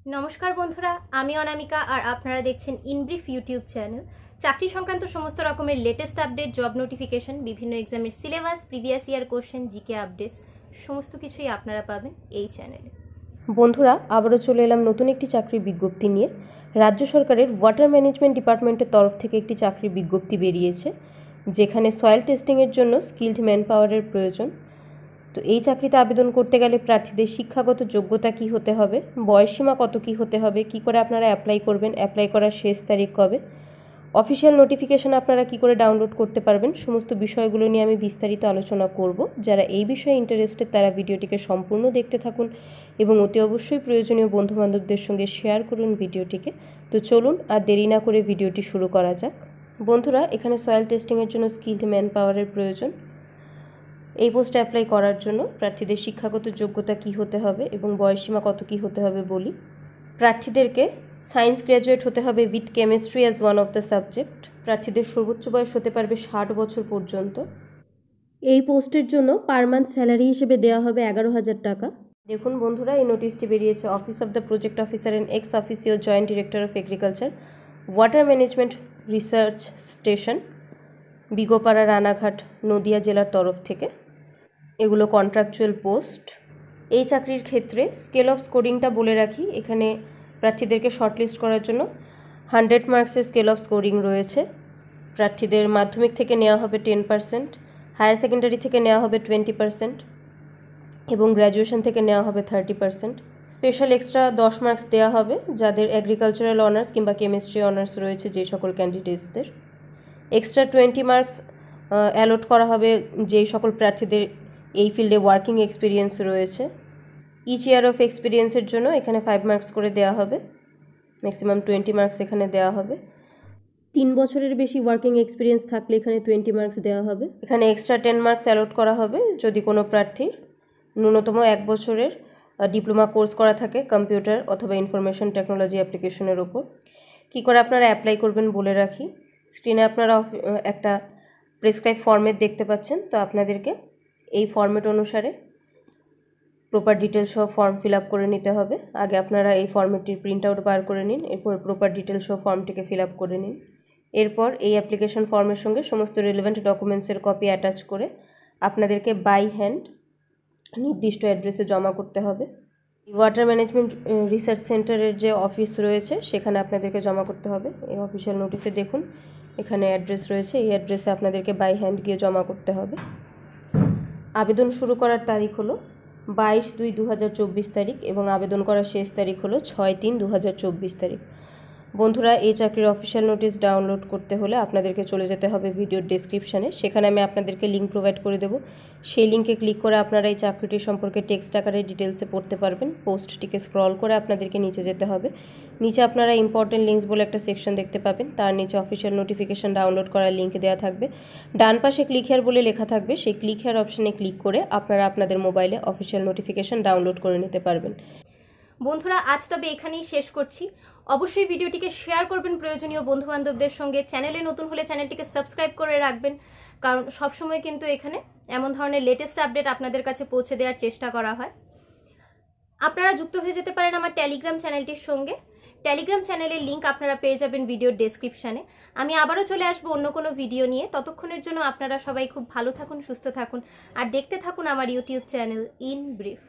नमस्कार बंधुरा आमी अनामिका और आपनारा देखছেন इनब्रिफ यूट्यूब चैनल। चाकरी संक्रांत समस्त रकमेर लेटेस्ट आपडेट, जब नोटिफिकेशन, विभिन्न एग्जामेर syllabus, previous year question, GK updates समस्त किछुई आपनारा पाबेन এই চ্যানেলে। বন্ধুরা আবারও চলে এলাম নতুন একটি চাকরির বিজ্ঞপ্তি নিয়ে। রাজ্য সরকারের ওয়াটার ম্যানেজমেন্ট ডিপার্টমেন্টের তরফ থেকে একটি চাকরির বিজ্ঞপ্তি বেরিয়েছে, যেখানে সয়েল টেস্টিংয়ের জন্য স্কিলড ম্যান পাওয়ারের প্রয়োজন। তো এই চাকরিতে আবেদন করতে গেলে প্রার্থীদের শিক্ষাগত যোগ্যতা কী হতে হবে, বয়সসীমা কত কী হতে হবে, কী করে আপনারা অ্যাপ্লাই করবেন, অ্যাপ্লাই করার শেষ তারিখ কবে, অফিসিয়াল নোটিফিকেশন আপনারা কী করে ডাউনলোড করতে পারবেন, সমস্ত বিষয়গুলো নিয়ে আমি বিস্তারিত আলোচনা করব। যারা এই বিষয়ে ইন্টারেস্টেড তারা ভিডিওটিকে সম্পূর্ণ দেখতে থাকুন এবং অতি অবশ্যই প্রয়োজনীয় বন্ধুবান্ধবদের সঙ্গে শেয়ার করুন ভিডিওটিকে। তো চলুন আর দেরি না করে ভিডিওটি শুরু করা যাক। বন্ধুরা, এখানে সয়েল টেস্টিংয়ের জন্য স্কিলড ম্যান পাওয়ারের প্রয়োজন। এই পোস্টে অ্যাপ্লাই করার জন্য প্রার্থীদের শিক্ষাগত যোগ্যতা কী হতে হবে এবং বয়সসীমা কত কী হতে হবে বলি। প্রার্থীদেরকে সায়েন্স গ্র্যাজুয়েট হতে হবে with chemistry as one of the subject. প্রার্থীদের সর্বোচ্চ বয়স হতে পারবে 60 বছর পর্যন্ত। এই পোস্টের জন্য পার মান্থ স্যালারি হিসেবে দেওয়া হবে 11,000 টাকা। দেখুন বন্ধুরা, এই নোটিশটি বেরিয়েছে office of the project officer and ex officio joint director of agriculture, water management research station, Bigopara, Ranaghat, Nadia জেলার তরফ থেকে। এগুলো কন্ট্রাকচুয়াল পোস্ট। এই চাকরির ক্ষেত্রে স্কেল অফ স্কোরিংটা বলে রাখি, এখানে প্রার্থীদেরকে শর্টলিস্ট করার জন্য 100 মার্কসের স্কেল অফ স্কোরিং রয়েছে। প্রার্থীদের মাধ্যমিক থেকে নেওয়া হবে 10%, হায়ার সেকেন্ডারি থেকে নেওয়া হবে 20% এবং গ্র্যাজুয়েশন থেকে নেওয়া হবে 30%। স্পেশাল এক্সট্রা 10 মার্কস দেওয়া হবে যাদের এগ্রিকালচারাল অনার্স কিংবা কেমিস্ট্রি অনার্স রয়েছে যে সকল ক্যান্ডিডেটসদের। এক্সট্রা 20 মার্কস অ্যালট করা হবে যেই সকল প্রার্থীদের এই ফিল্ডে ওয়ার্কিং এক্সপিরিয়েন্স রয়েছে। ইচ ইয়ার অফ এক্সপিরিয়েন্সের জন্য এখানে 5 মার্কস করে দেওয়া হবে, ম্যাক্সিমাম 20 মার্কস এখানে দেওয়া হবে। 3 বছরের বেশি ওয়ার্কিং এক্সপিরিয়েন্স থাকলে এখানে 20 মার্কস দেওয়া হবে। এখানে এক্সট্রা 10 মার্কস অ্যালট করা হবে যদি কোনো প্রার্থীর ন্যূনতম 1 বছরের ডিপ্লোমা কোর্স করা থাকে কম্পিউটার অথবা ইনফরমেশন টেকনোলজি অ্যাপ্লিকেশনের ওপর। কী করে আপনারা অ্যাপ্লাই করবেন বলে রাখি। স্ক্রিনে আপনারা একটা প্রেসক্রাইব ফরম্যাট দেখতে পাচ্ছেন, তো আপনাদেরকে এই ফরম্যাট অনুসারে প্রপার ডিটেলস সহ ফর্ম ফিল আপ করে নিতে হবে। আগে আপনারা এই ফরম্যাটটির প্রিন্ট আউট বার করে নিন, এরপর প্রপার ডিটেলস সহ ফর্মটিকে ফিল আপ করে নিন। এরপর এই অ্যাপ্লিকেশন ফর্মের সঙ্গে সমস্ত রিলেভেন্ট ডকুমেন্টসের কপি অ্যাটাচ করে আপনাদেরকে বাই হ্যান্ড নির্দিষ্ট অ্যাড্রেসে জমা করতে হবে। ওয়াটার ম্যানেজমেন্ট রিসার্চ সেন্টারের যে অফিস রয়েছে সেখানে আপনাদেরকে জমা করতে হবে। এই অফিসিয়াল নোটিশে দেখুন এখানে অ্যাড্রেস রয়েছে, এই অ্যাড্রেসে আপনাদেরকে বাই হ্যান্ড গিয়ে জমা করতে হবে। আবেদন শুরু করার তারিখ হলো 22/2/2024 তারিখ এবং আবেদন করার শেষ তারিখ হলো 6/3/2024 তারিখ। বন্ধুরা, এই চাকরির অফিসিয়াল নোটিশ ডাউনলোড করতে হলে আপনাদেরকে চলে যেতে হবে ভিডিওর ডেসক্রিপশানে, সেখানে আমি আপনাদেরকে লিঙ্ক প্রোভাইড করে দেবো। সেই লিঙ্কে ক্লিক করে আপনারা এই চাকরিটির সম্পর্কে টেক্সট আকারে ডিটেলসে পড়তে পারবেন। পোস্টটিকে স্ক্রল করে আপনাদেরকে নিচে যেতে হবে। নিচে আপনারা ইম্পর্টেন্ট লিঙ্কস বলে একটা সেকশন দেখতে পাবেন, তার নিচে অফিসিয়াল নোটিফিকেশান ডাউনলোড করার লিঙ্ক দেওয়া থাকবে। ডান পাশে ক্লিক হেয়ার বলে লেখা থাকবে, সেই ক্লিক হেয়ার অপশানে ক্লিক করে আপনারা আপনাদের মোবাইলে অফিসিয়াল নোটিফিকেশান ডাউনলোড করে নিতে পারবেন। বন্ধুরা, আজ তবে এখানেই শেষ করছি। অবশ্যই ভিডিওটিকে শেয়ার করবেন প্রয়োজনীয় বন্ধুবান্ধবদের সঙ্গে। চ্যানেলে নতুন হলে চ্যানেলটিকে সাবস্ক্রাইব করে রাখবেন, কারণ সবসময় কিন্তু এখানে এমন ধরনের লেটেস্ট আপডেট আপনাদের কাছে পৌঁছে দেওয়ার চেষ্টা করা হয়। আপনারা যুক্ত হয়ে যেতে পারেন আমার টেলিগ্রাম চ্যানেলটির সঙ্গে। টেলিগ্রাম চ্যানেলের লিঙ্ক আপনারা পেয়ে যাবেন ভিডিওর ডেসক্রিপশানে। আমি আবারও চলে আসবো অন্য কোনো ভিডিও নিয়ে। ততক্ষণের জন্য আপনারা সবাই খুব ভালো থাকুন, সুস্থ থাকুন আর দেখতে থাকুন আমার ইউটিউব চ্যানেল ইন ব্রিফ।